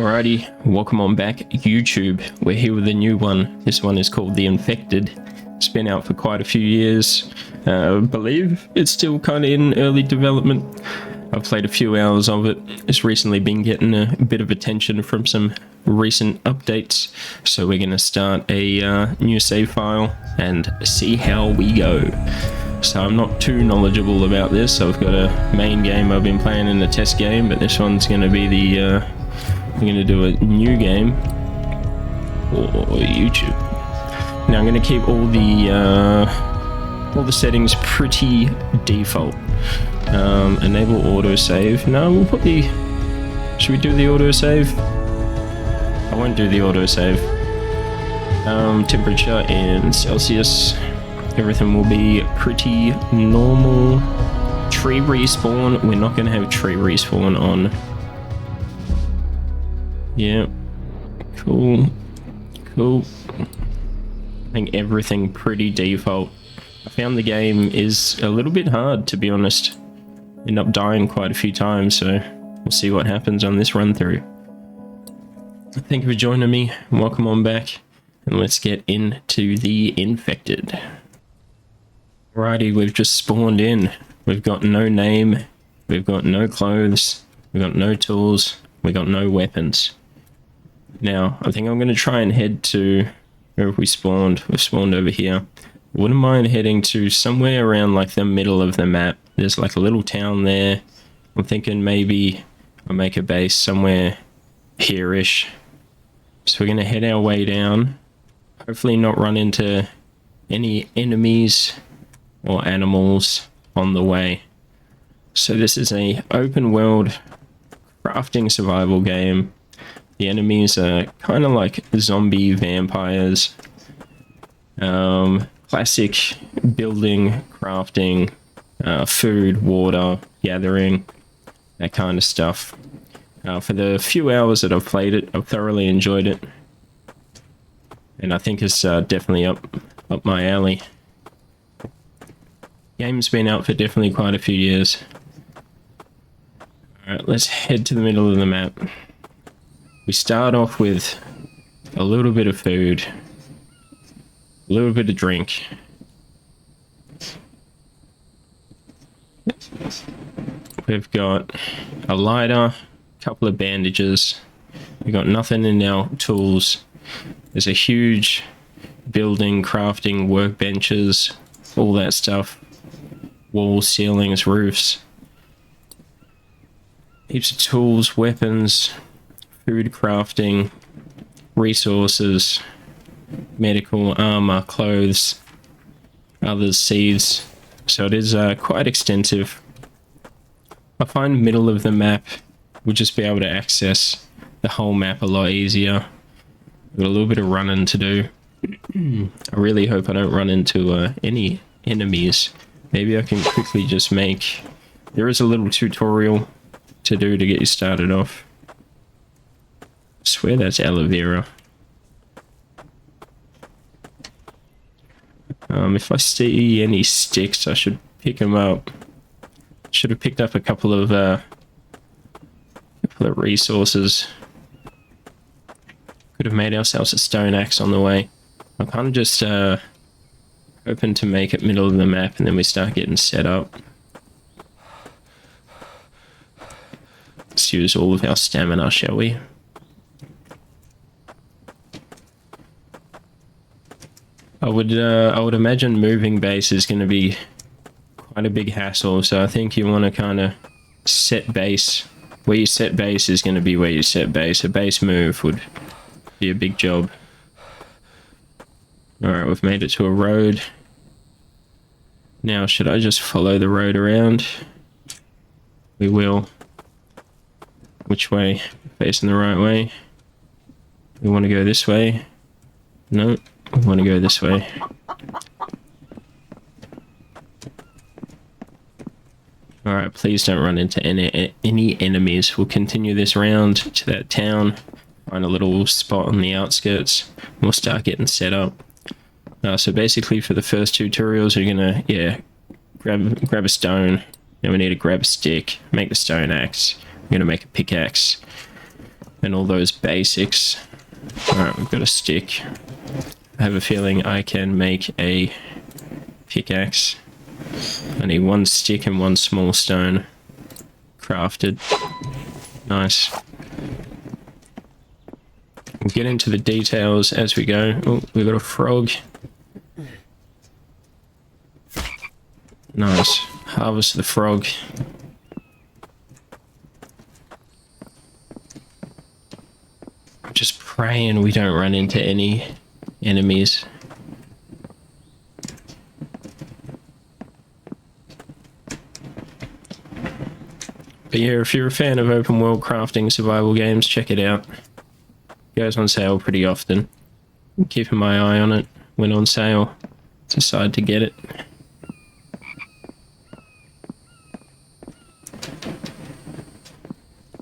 Alrighty, welcome on back YouTube. We're here with a new one. This one is called The Infected. It's been out for quite a few years. I believe it's still kind of in early development. I've played a few hours of it. It's recently been getting a bit of attention from some recent updates. So we're going to start a new save file and see how we go. So I'm not too knowledgeable about this. I've got a main game I've been playing in the test game, but this one's going to be the... I'm going to do a new game for YouTube. Now I'm going to keep all the settings pretty default. Enable autosave. No, we'll put the... Should we do the autosave? I won't do the autosave. Temperature in Celsius. Everything will be pretty normal. Tree respawn. We're not going to have tree respawn on. Yeah, cool. I think everything pretty default. I found the game is a little bit hard, to be honest. End up dying quite a few times, so we'll see what happens on this run through. Thank you for joining me. Welcome on back, and let's get into the Infected. Alrighty, we've just spawned in. We've got no name, we've got no clothes, we've got no tools, we've got no weapons. Now, I think I'm going to try and head to where we spawned. We've spawned over here. Wouldn't mind heading to somewhere around like the middle of the map. There's like a little town there. I'm thinking maybe I'll make a base somewhere here-ish. So we're going to head our way down. Hopefully not run into any enemies or animals on the way. So this is a open world crafting survival game. The enemies are kind of like zombie vampires. Classic building, crafting, food, water, gathering, that kind of stuff. For the few hours that I've played it, I've thoroughly enjoyed it. And I think it's definitely up my alley. Game's been out for definitely quite a few years. Alright, let's head to the middle of the map. We start off with a little bit of food, a little bit of drink. We've got a lighter, a couple of bandages. We've got nothing in our tools. There's a huge building, crafting, workbenches, all that stuff. Walls, ceilings, roofs. Heaps of tools, weapons, food crafting, resources, medical, armor, clothes, others, seeds. So it is quite extensive. I find middle of the map we'll just be able to access the whole map a lot easier. Got a little bit of running to do. I really hope I don't run into any enemies. Maybe I can quickly just make... There is a little tutorial to do to get you started off. I swear that's aloe vera. If I see any sticks, I should pick them up. Should have picked up a couple of resources. Could have made ourselves a stone axe on the way. I'm kind of just hoping to make it middle of the map and then we start getting set up. Let's use all of our stamina, shall we? I would imagine moving base is going to be quite a big hassle, so I think you want to kind of set base. Where you set base is going to be where you set base. A base move would be a big job. Alright, we've made it to a road. Now, should I just follow the road around? We will. Which way? Facing the right way. We want to go this way. No. I want to go this way. Alright, please don't run into any enemies. We'll continue this round to that town. Find a little spot on the outskirts. We'll start getting set up. So basically for the first tutorials, you're gonna, grab a stone. Then we need to grab a stick, make the stone axe. We're gonna make a pickaxe. and all those basics. Alright, we've got a stick. I have a feeling I can make a pickaxe. I need one stick and one small stone crafted. Nice. We'll get into the details as we go. Oh, we've got a frog. Nice. Harvest the frog. I'm just praying we don't run into any enemies. But yeah, if you're a fan of open world crafting survival games, check it out. It goes on sale pretty often. I'm keeping my eye on it. When on sale, decide to get it.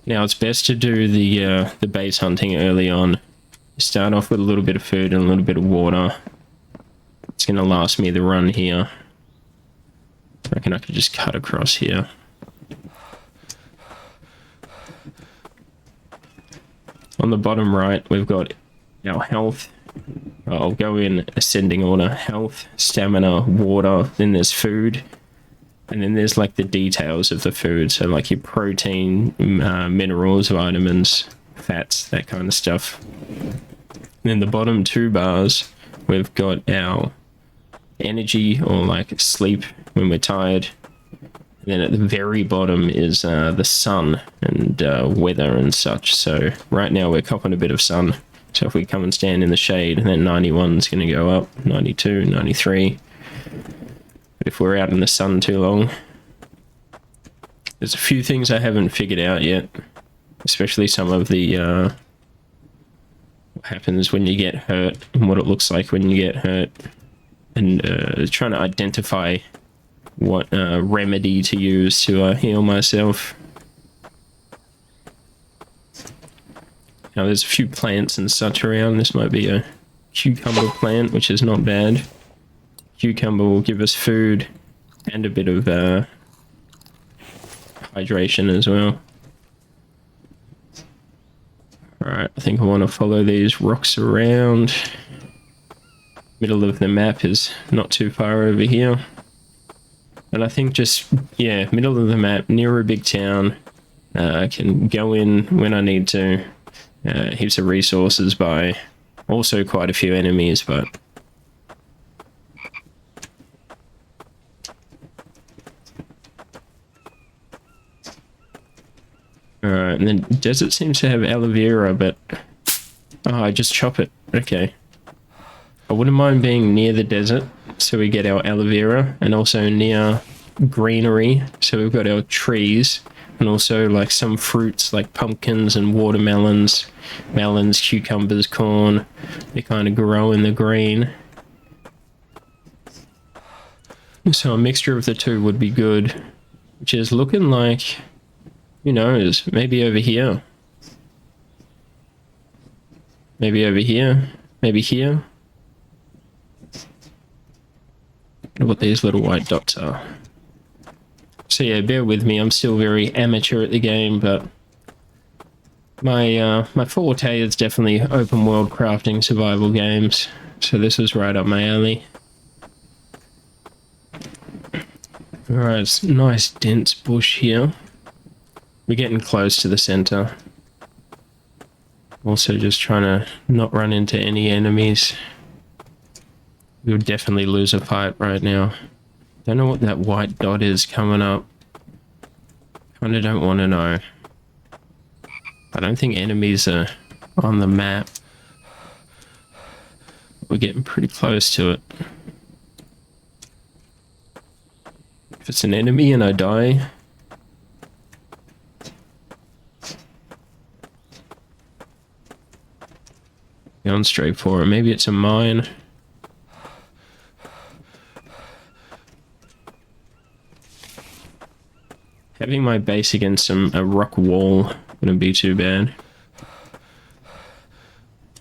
Now it's best to do the base hunting early on. Start off with a little bit of food and a little bit of water. It's gonna last me the run here. I reckon I could just cut across here. On the bottom right, we've got our health. I'll go in ascending order. Health, stamina, water, then there's food. And then there's like the details of the food. So like your protein, minerals, vitamins, fats, that kind of stuff. And then the bottom two bars, we've got our energy or like sleep when we're tired. Then at the very bottom is the sun and weather and such. So right now we're copping a bit of sun. So if we come and stand in the shade, then 91 is going to go up, 92, 93. But if we're out in the sun too long, there's a few things I haven't figured out yet. Especially some of the what happens when you get hurt and what it looks like when you get hurt. And trying to identify what remedy to use to heal myself. Now there's a few plants and such around. This might be a cucumber plant, which is not bad. Cucumber will give us food and a bit of hydration as well. Alright, I think I want to follow these rocks around. Middle of the map is not too far over here. And I think just, yeah, middle of the map, near a big town. I can go in when I need to. Heaps of resources by also quite a few enemies, but... Alright, and then desert seems to have aloe vera, but... Oh, I just chop it. Okay. I wouldn't mind being near the desert, so we get our aloe vera, and also near greenery, so we've got our trees, and also like some fruits like pumpkins and watermelons, melons, cucumbers, corn. They kind of grow in the green. So a mixture of the two would be good, which is looking like, who knows, maybe over here. Maybe over here, maybe here. What these little white dots are. So yeah, bear with me, I'm still very amateur at the game, but my forte is definitely open world crafting survival games, so this is right up my alley. Alright, it's a nice dense bush here. We're getting close to the center. Also just trying to not run into any enemies. We would definitely lose a fight right now. Don't know what that white dot is coming up. Kinda don't want to know. I don't think enemies are on the map. We're getting pretty close to it. If it's an enemy and I die... Going straight for it. Maybe it's a mine. Having my base against a rock wall wouldn't be too bad.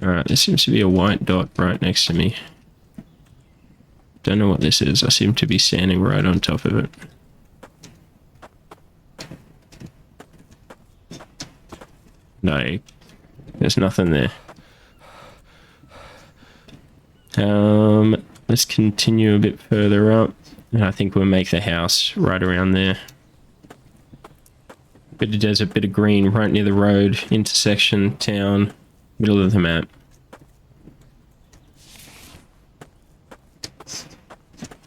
Alright, there seems to be a white dot right next to me. Don't know what this is. I seem to be standing right on top of it. No. There's nothing there. Let's continue a bit further up. And I think we'll make the house right around there. Bit of desert, bit of green, right near the road, intersection, town, middle of the map.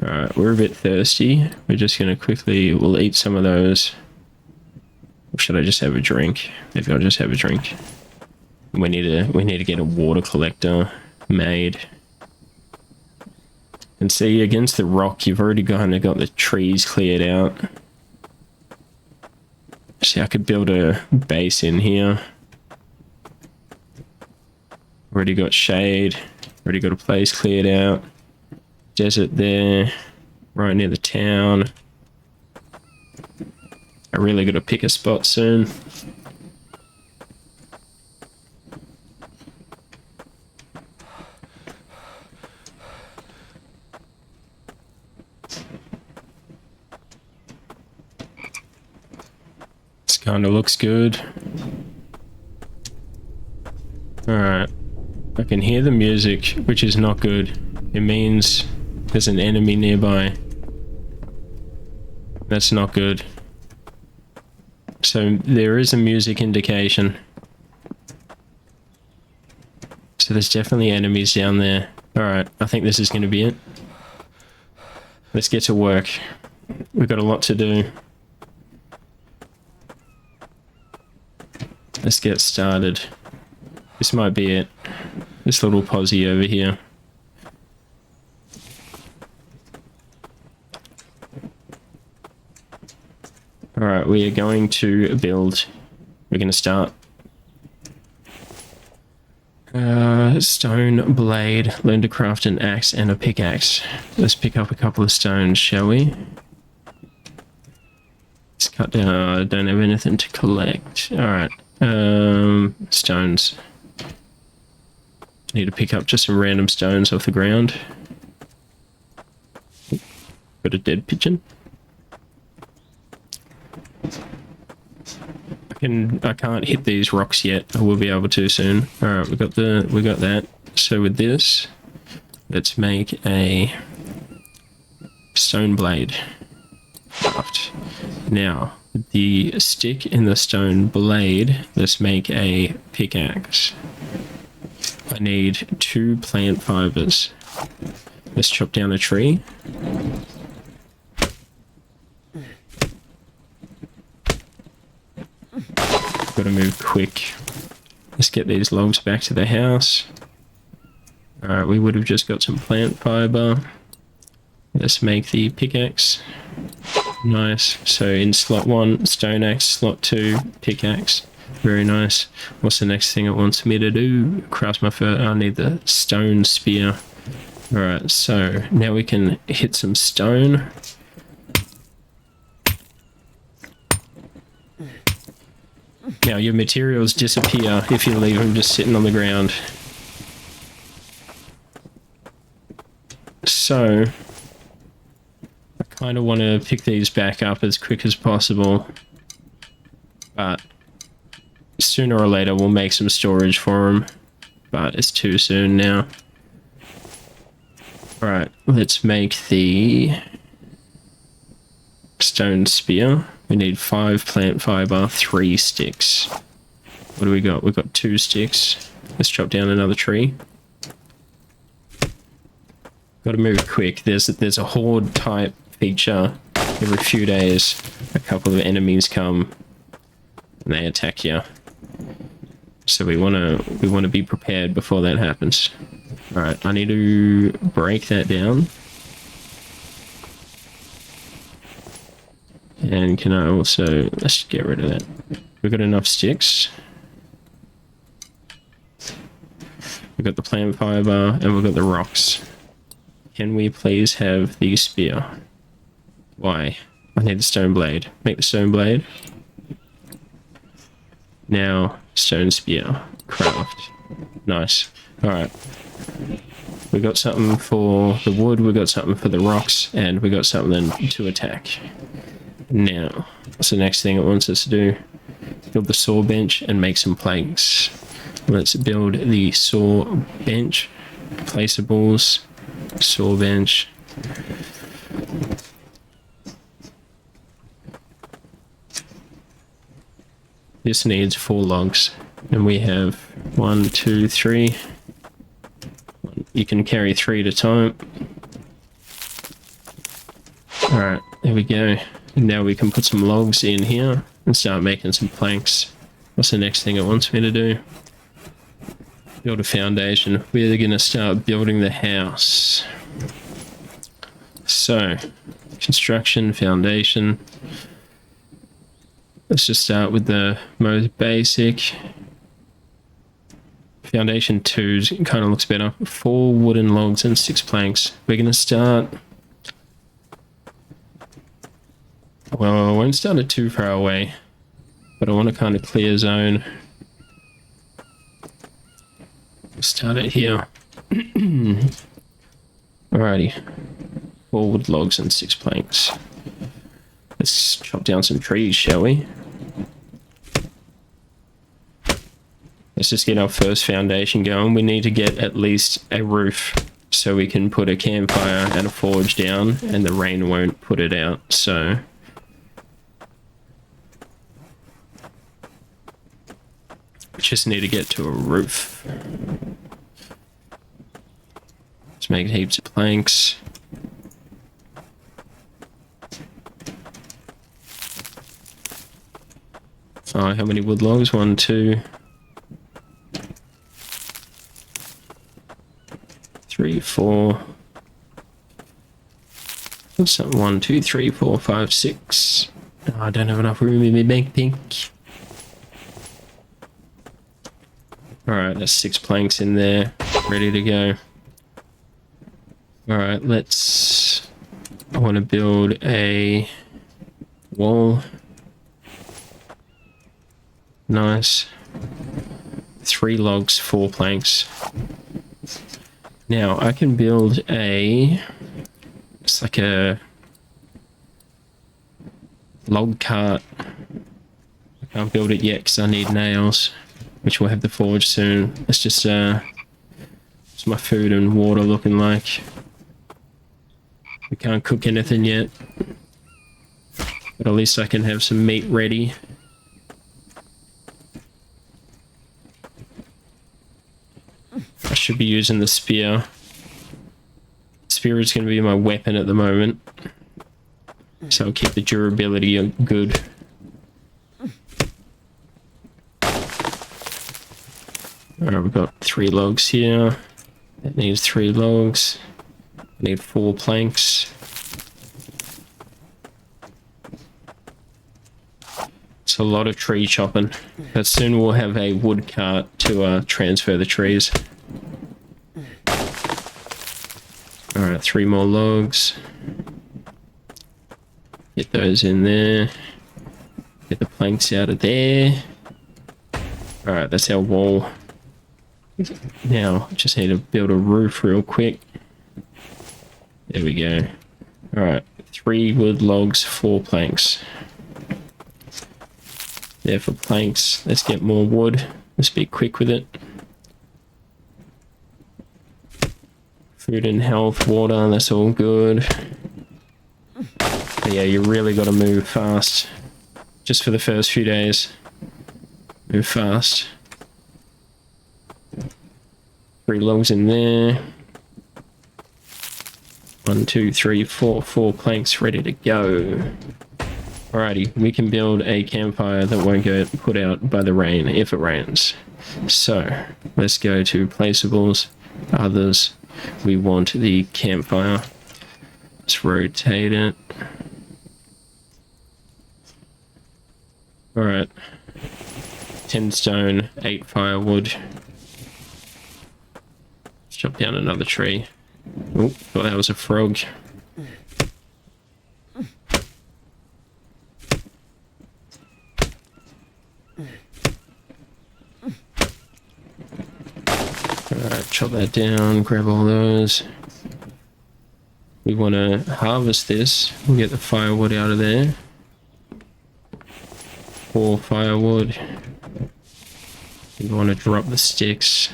Alright, we're a bit thirsty. We're just gonna quickly, we'll eat some of those. Or should I just have a drink? Maybe I'll just have a drink. We need to get a water collector made. And see, against the rock, you've already kind of got the trees cleared out. See, I could build a base in here. Already got shade. Already got a place cleared out. Desert there. Right near the town. I really got to pick a spot soon. Kind of looks good. Alright. I can hear the music, which is not good. It means there's an enemy nearby. That's not good. So there is a music indication. So there's definitely enemies down there. Alright, I think this is going to be it. Let's get to work. We've got a lot to do. Let's get started. This might be it. This little posse over here. Alright, we are going to build. We're going to start. Stone blade. Learn to craft an axe and a pickaxe. Let's pick up a couple of stones, shall we? Let's cut down. I don't have anything to collect. Alright. Stones. Need to pick up just some random stones off the ground. Got a dead pigeon. I can't hit these rocks yet. I will be able to soon. Alright, we got that. So with this, let's make a stone blade. Craft. Now, the stick and the stone blade, let's make a pickaxe. I need 2 plant fibers. Let's chop down a tree. Gotta move quick. Let's get these logs back to the house. Alright, we would have just got some plant fiber. Let's make the pickaxe. Nice. So in slot 1, stone axe, slot 2, pickaxe. Very nice. What's the next thing it wants me to do? Craft my first. I need the stone spear. Alright, so now we can hit some stone. Now your materials disappear if you leave them just sitting on the ground. So I kind of want to pick these back up as quick as possible, but sooner or later we'll make some storage for them, but it's too soon now. Alright, let's make the stone spear. We need 5 plant fiber, 3 sticks. What do we got? We've got 2 sticks. Let's chop down another tree. Got to move quick. There's a horde type feature. Every few days, a couple of enemies come and they attack you. So we wanna be prepared before that happens. All right, I need to break that down. And can I also, let's get rid of that. We've got enough sticks. We've got the plant fiber and we've got the rocks. Can we please have the spear? Why? I need the stone blade. Make the stone blade. Now, stone spear. Craft. Nice. Alright. We got something for the wood, we got something for the rocks, and we got something to attack. Now, what's the next thing it wants us to do? Build the saw bench and make some planks. Let's build the saw bench, placeables, saw bench. This needs 4 logs, and we have 1, 2, 3. You can carry 3 at a time. Alright, there we go. Now we can put some logs in here and start making some planks. What's the next thing it wants me to do? Build a foundation. We're going to start building the house. So, construction, foundation. Let's just start with the most basic. Foundation 2 kind of looks better. 4 wooden logs and 6 planks. We're going to start... Well, I won't start it too far away, but I want to kind of clear zone. Start it here. Alrighty. 4 wood logs and 6 planks. Let's chop down some trees, shall we? Let's just get our first foundation going. We need to get at least a roof so we can put a campfire and a forge down and the rain won't put it out. So we just need to get to a roof. Let's make heaps of planks. Oh, how many wood logs? 1, 2, 3, 4. What's that? 1, 2, 3, 4, 5, 6. Oh, I don't have enough room in my bank pink. Alright, there's 6 planks in there, ready to go. Alright, I want to build a wall. Nice. 3 logs, 4 planks. Now, I can build it's like a log cart. I can't build it yet because I need nails, which we'll have the forge soon. It's just, what's my food and water looking like? We can't cook anything yet, but at least I can have some meat ready. I should be using the spear. Spear is going to be my weapon at the moment, so I'll keep the durability good. Alright, we've got 3 logs here. That needs 3 logs. I need 4 planks. It's a lot of tree chopping, but soon we'll have a wood cart to transfer the trees. Alright, 3 more logs. Get those in there. Get the planks out of there. Alright, that's our wall. Now, just need to build a roof real quick. There we go. Alright, 3 wood logs, 4 planks. There for planks. Let's get more wood. Let's be quick with it. Food and health, water, that's all good. But yeah, you really got to move fast. Just for the first few days. Move fast. 3 logs in there. 1, 2, 3, 4. 4 planks ready to go. Alrighty, we can build a campfire that won't get put out by the rain if it rains. So, let's go to placeables, others. We want the campfire. Let's rotate it. Alright. 10 stone, 8 firewood. Let's chop down another tree. Oh, thought that was a frog. Alright, chop that down, grab all those. We want to harvest this. We'll get the firewood out of there. 4 firewood. You want to drop the sticks.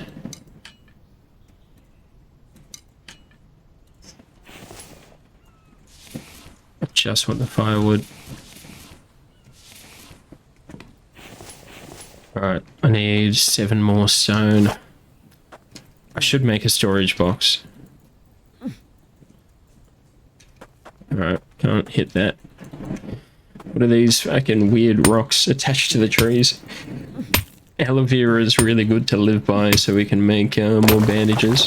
I just want the firewood. Alright, I need 7 more stone. I should make a storage box. Alright, can't hit that. What are these fucking weird rocks attached to the trees? Aloe vera is really good to live by so we can make more bandages.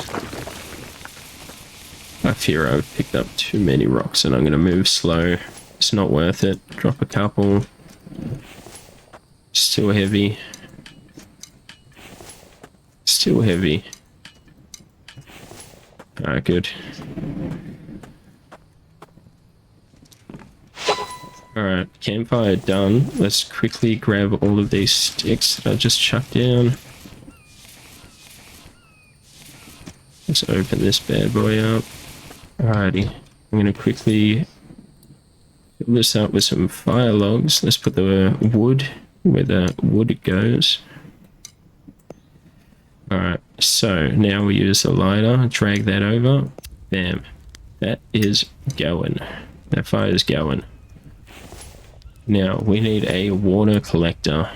I fear I've picked up too many rocks and I'm going to move slow. It's not worth it. Drop a couple. Still heavy. Still heavy. Alright, good. Alright, campfire done. Let's quickly grab all of these sticks that I just chucked down. Let's open this bad boy up. Alrighty, I'm gonna quickly fill this up with some fire logs. Let's put the wood where the wood goes. Alright, so now we use the lighter, drag that over. Bam. That is going. That fire is going. Now we need a water collector.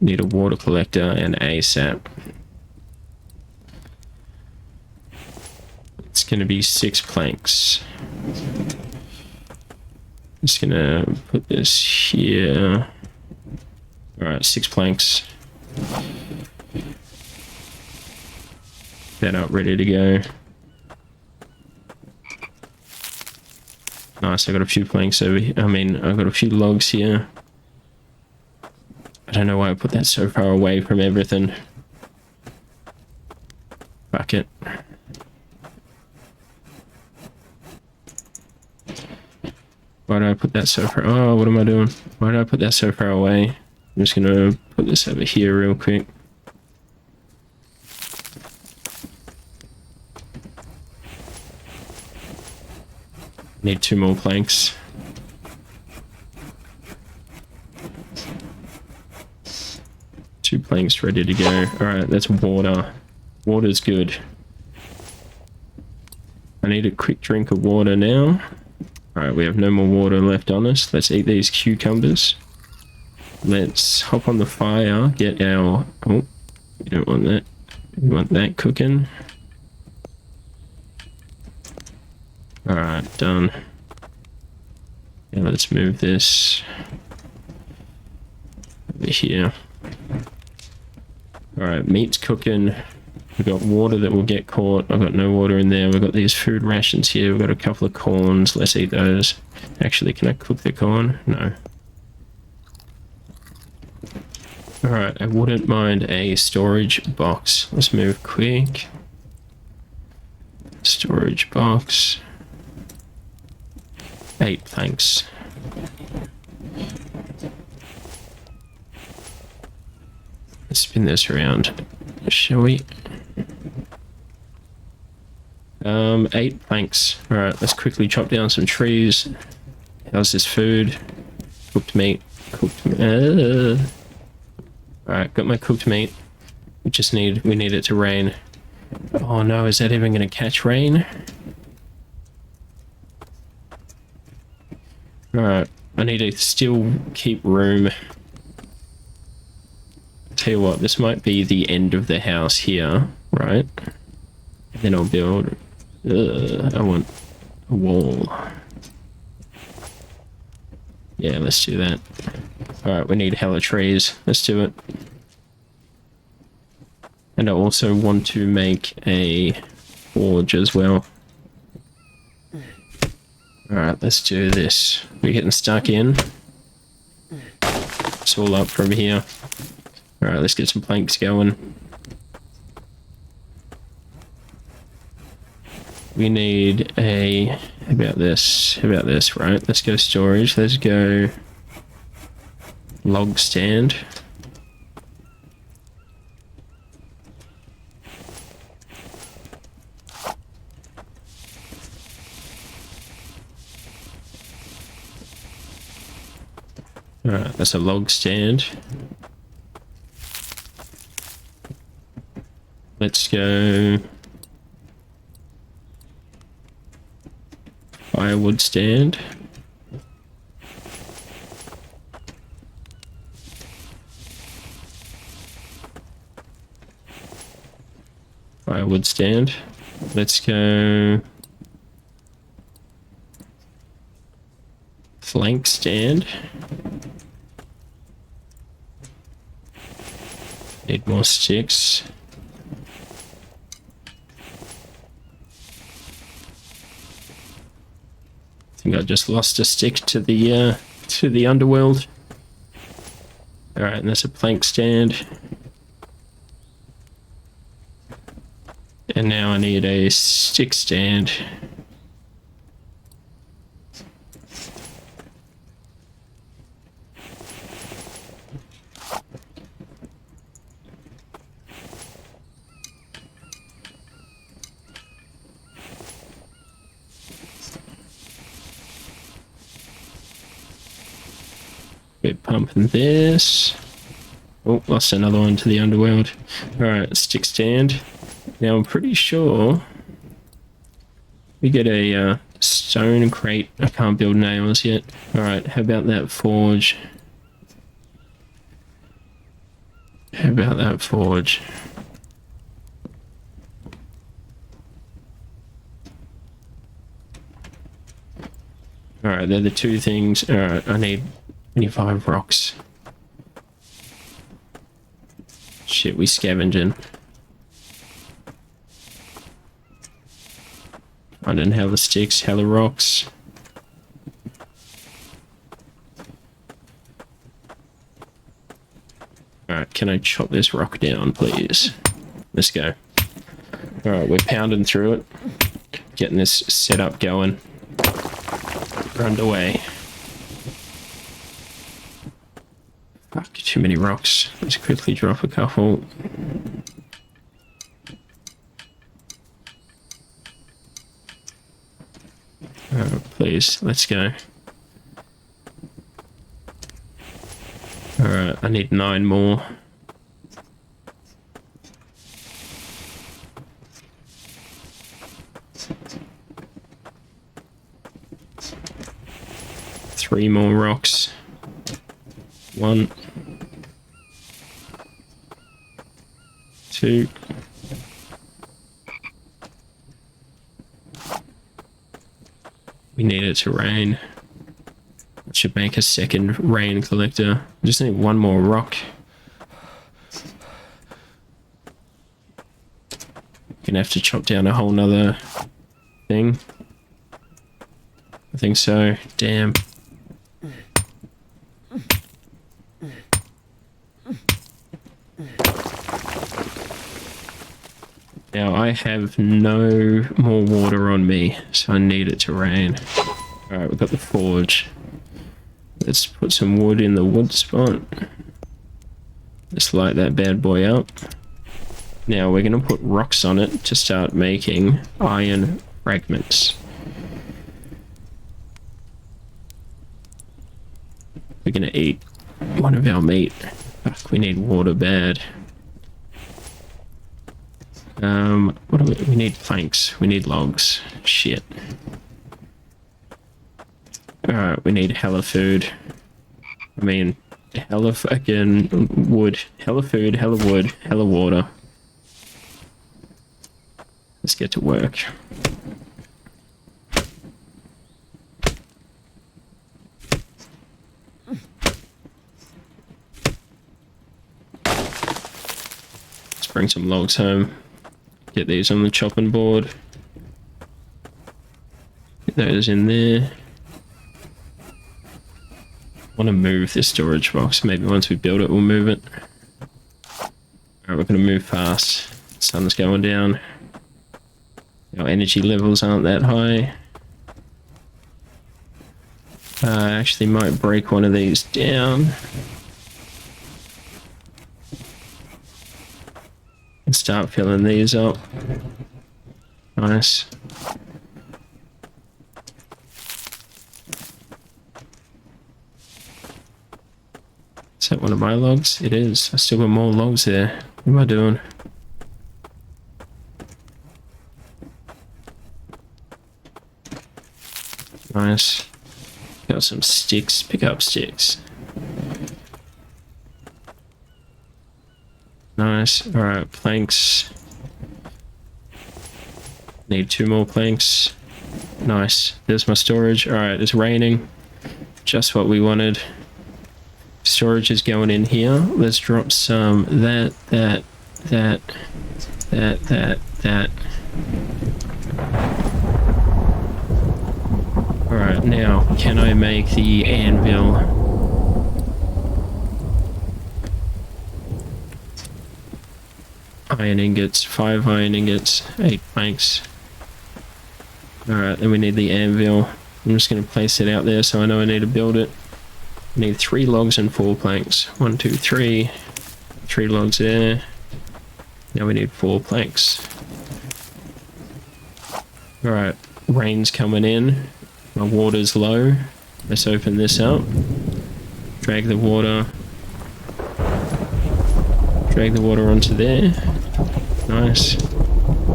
Need a water collector and ASAP. It's going to be 6 planks. Just going to put this here. Alright, 6 planks. That up, ready to go. Nice, I got a few planks over here. I mean, I've got a few logs here. I don't know why I put that so far away from everything. Fuck it. Why did I put that so far? Oh, what am I doing? Why did I put that so far away? I'm just gonna put this over here real quick. Need 2 more planks. Two planks ready to go. Alright, that's water. Water's good. I need a quick drink of water now. Alright, we have no more water left on us. Let's eat these cucumbers. Let's hop on the fire, get our... Oh, we don't want that. We want that cooking. Alright, done. Now let's move this over here. Alright, meat's cooking. We've got water that will get caught. I've got no water in there. We've got these food rations here. We've got a couple of corns. Let's eat those. Actually, can I cook the corn? No. Alright, I wouldn't mind a storage box. Let's move quick. Storage box. 8 planks. Let's spin this around, shall we? 8 planks. Alright, let's quickly chop down some trees. How's this food? Cooked meat. Cooked meat. Alright, got my cooked meat. We need it to rain. Oh no, is that even gonna catch rain? Alright, I need to still keep room. Tell you what, this might be the end of the house here, right? And then I'll build... I want a wall. Yeah, let's do that. Alright, we need hella trees. Let's do it. And I also want to make a forge as well. Alright, let's do this. We're getting stuck in. It's all up from here. Alright, let's get some planks going. We need a... How about this, right? Let's go storage. Let's go... log stand. Alright, that's a log stand. Let's go. Firewood stand. Firewood stand. Let's go. Flank stand. Need more sticks. I think I just lost a stick to the underworld. Alright, and there's a plank stand. And now I need a stick stand. Keep pumping this. Oh, lost another one to the underworld. Alright, stick stand. Now I'm pretty sure we get a stone crate. I can't build nails yet. Alright, how about that forge? How about that forge? Alright, they're the two things. Alright, I need 25 rocks. Shit, we scavenging. I didn't have the sticks, hella rocks. Alright, can I chop this rock down, please? Let's go. Alright, we're pounding through it. Getting this setup going. We're underway. Fuck, too many rocks. Let's quickly drop a couple. Please, let's go. Alright, I need 9 more. Three more rocks. 1, 2. We need it to rain. I should make a second rain collector. I just need 1 more rock. Gonna have to chop down a whole nother thing. I think so. Damn. Now I have no more water on me, so I need it to rain. Alright, we've got the forge. Let's put some wood in the wood spot. Let's light that bad boy up. Now we're going to put rocks on it to start making iron fragments. We're going to eat one of our meat. Fuck, we need water bad. What do we need? Planks. We need logs. Shit. Alright, we need hella food. I mean, hella fucking wood. Hella food, hella wood, hella water. Let's get to work. Let's bring some logs home. Get these on the chopping board. Get those in there. Want to move this storage box. Maybe once we build it, we'll move it. Alright, we're going to move fast. Sun's going down. Our energy levels aren't that high. I actually might break one of these down. And start filling these up. Nice. Is that one of my logs? It is. I still got more logs there. What am I doing? Nice. Got some sticks. Pick up sticks. Nice. Alright, planks. Need 2 more planks. Nice. There's my storage. Alright, it's raining. Just what we wanted. Storage is going in here. Let's drop some that. Alright, now, can I make the anvil? Iron ingots, 5 iron ingots, 8 planks. Alright, then we need the anvil. I'm just going to place it out there so I know I need to build it. I need 3 logs and 4 planks. 1, 2, 3. 3 logs there. Now we need 4 planks. Alright, rain's coming in. My water's low. Let's open this up. Drag the water. Drag the water onto there. Nice.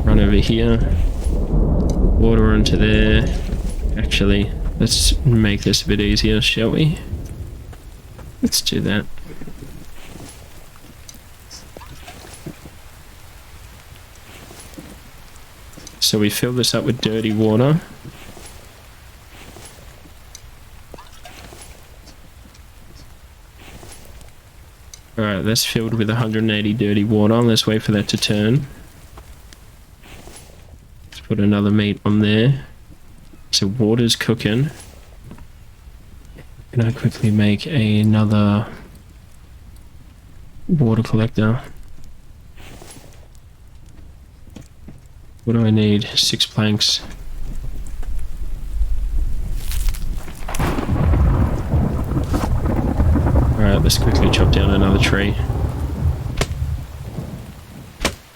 Run over here. Water onto there. Actually, let's make this a bit easier, shall we? Let's do that. So we fill this up with dirty water. Alright, that's filled with 180 dirty water. Let's wait for that to turn. Let's put another meat on there. So water's cooking. Can I quickly make another water collector? What do I need? 6 planks. Alright, let's quickly chop down another tree.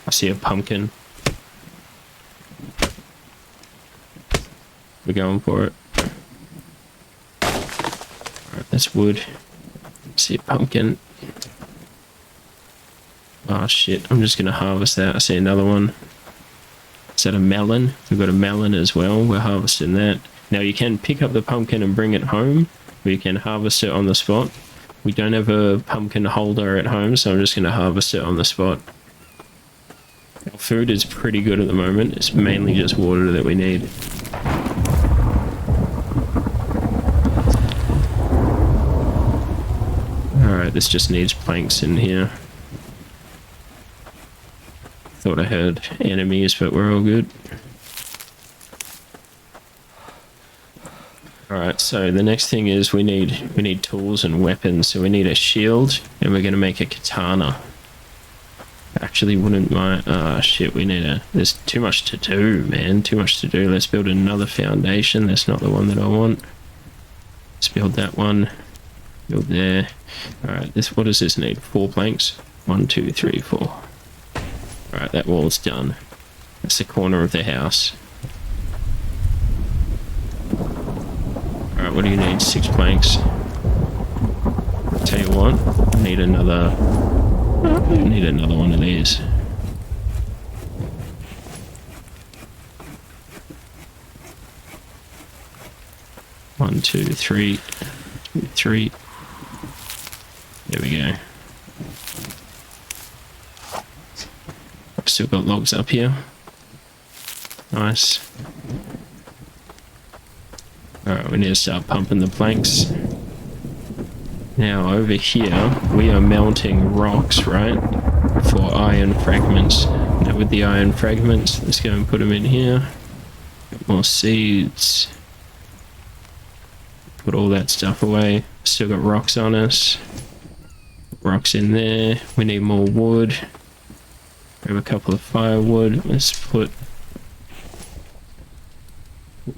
I see a pumpkin. We're going for it. Alright, that's wood. See a pumpkin. Oh shit, I'm just gonna harvest that. I see another one. Is that a melon? We've got a melon as well. We're harvesting that. Now you can pick up the pumpkin and bring it home. Or you can harvest it on the spot. We don't have a pumpkin holder at home, so I'm just going to harvest it on the spot. Our food is pretty good at the moment. It's mainly just water that we need. Alright, this just needs planks in here. Thought I heard enemies, but we're all good. Alright, so the next thing is we need tools and weapons. So we need a shield, and we're gonna make a katana. Actually wouldn't mind. Ah, shit, we need a... There's too much to do, man. Too much to do. Let's build another foundation. That's not the one that I want. Let's build that one. Build there. Alright, what does this need? 4 planks? 1, 2, 3, 4. Alright, that wall's done. That's the corner of the house. Alright, what do you need? 6 planks. Tell you what, I need another one of these. One, two, three. There we go. I've still got logs up here. Nice. Alright, we need to start pumping the planks. Now over here, we are melting rocks, right? For iron fragments. Now with the iron fragments, let's go and put them in here. Got more seeds. Put all that stuff away. Still got rocks on us. Rocks in there. We need more wood. Grab a couple of firewood. Let's put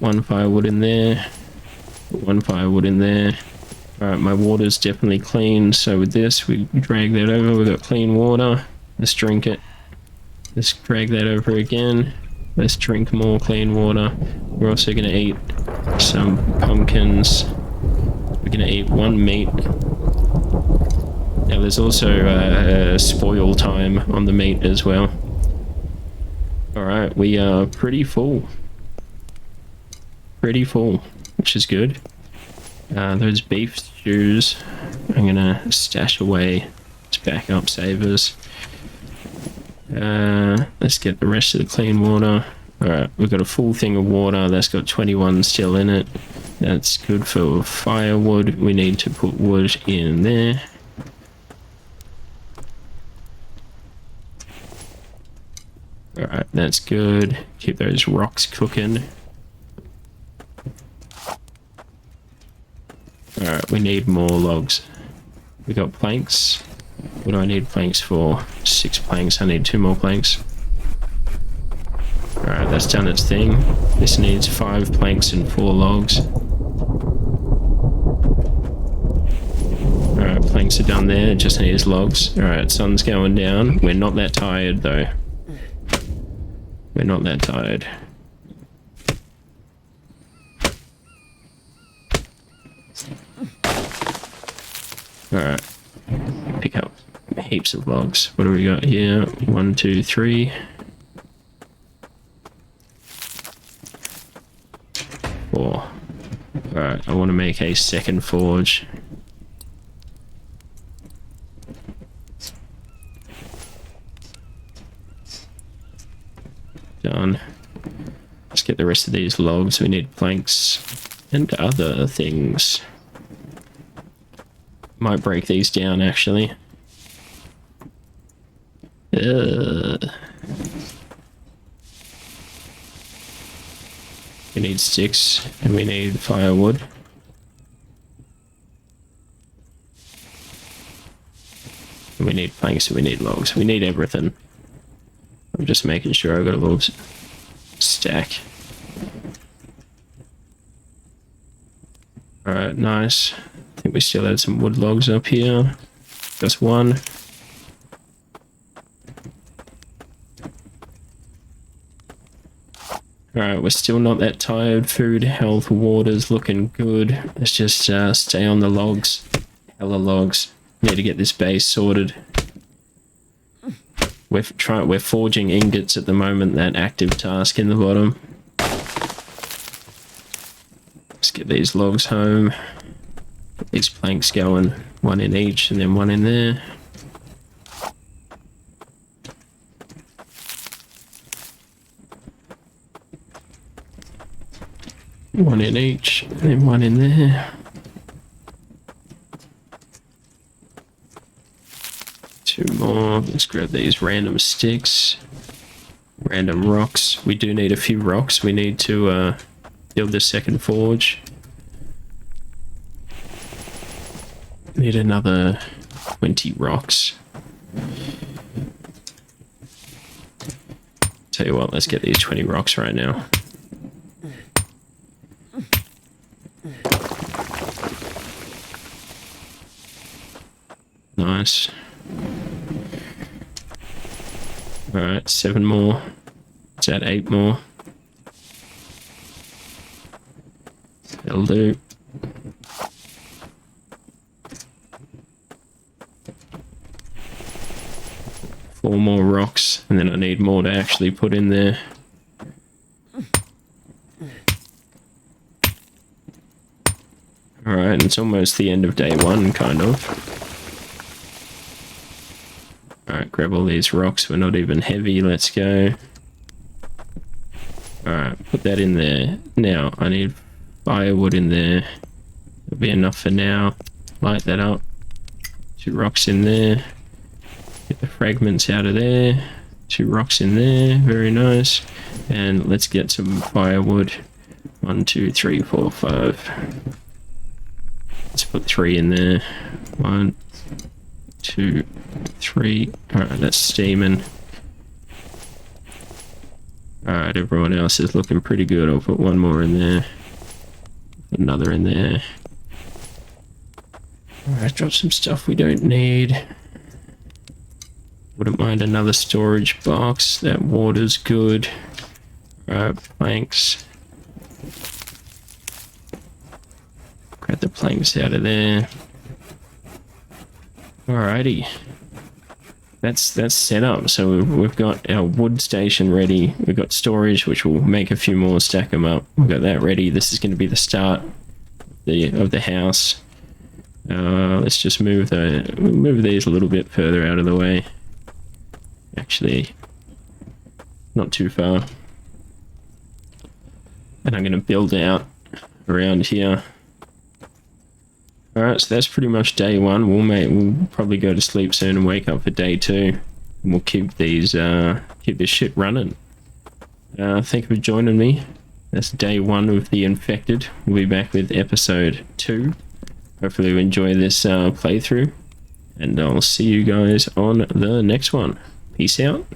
1 firewood in there. Put 1 firewood in there. Alright, my water's definitely clean, so with this, we drag that over. We've got clean water. Let's drink it. Let's drag that over again. Let's drink more clean water. We're also going to eat some pumpkins. We're going to eat 1 meat. Now there's also spoil time on the meat as well. Alright, we are pretty full. Pretty full. which is good. Those beef stews, I'm gonna stash away as backup savers. Let's get the rest of the clean water. Alright, we've got a full thing of water. That's got 21 still in it. That's good for firewood. We need to put wood in there. Alright, that's good. Keep those rocks cooking. Alright, we need more logs. We got planks. What do I need planks for? 6 planks. I need 2 more planks. Alright, that's done its thing. This needs 5 planks and 4 logs. Alright, planks are done there. It just needs logs. Alright, sun's going down. We're not that tired though. We're not that tired. Alright. Pick up heaps of logs. What do we got here? 1, 2, 3. 4. Alright, I want to make a second forge. Done. Let's get the rest of these logs. We need planks and other things. Might break these down actually. We need sticks and we need firewood. And we need planks and we need logs. We need everything. I'm just making sure I've got a little stack. Alright, nice. I think we still had some wood logs up here. Just 1. Alright, we're still not that tired. Food, health, water's looking good. Let's just stay on the logs. Hella logs. Need to get this base sorted. We're forging ingots at the moment, that active task in the bottom. Let's get these logs home. Get these planks going. 1 in each and then 1 in there. One in each, and then 1 in there. 2 more. Let's grab these random sticks. Random rocks. We do need a few rocks. We need to build the second forge. Need another 20 rocks. Tell you what, let's get these 20 rocks right now. Nice. Alright, 7 more. Is that 8 more? That'll do. Four more rocks, and then I need more to actually put in there. Alright, it's almost the end of day 1, kind of. Alright, grab all these rocks. We're not even heavy. Let's go. Alright, put that in there. Now, I need firewood in there. That'll be enough for now. Light that up. 2 rocks in there. Get the fragments out of there. 2 rocks in there. Very nice. And let's get some firewood. 1, 2, 3, 4, 5. Let's put 3 in there. 1, 2, 3. Alright, that's steaming. Alright, everyone else is looking pretty good. I'll put 1 more in there. Another in there. Alright, drop some stuff we don't need. Wouldn't mind another storage box. That water's good. Alright, planks. Grab the planks out of there. Alrighty. that's set up. So we've got our wood station ready. We've got storage, which will make a few more, stack them up. We've got that ready. This is going to be the start of the house. Let's just move these a little bit further out of the way. Actually, not too far. And I'm going to build out around here. Alright, so that's pretty much day one. We'll probably go to sleep soon and wake up for day two. And we'll keep this shit running. Thank you for joining me. That's day one of The Infected. We'll be back with episode 2. Hopefully you enjoy this playthrough. And I'll see you guys on the next one. Peace out.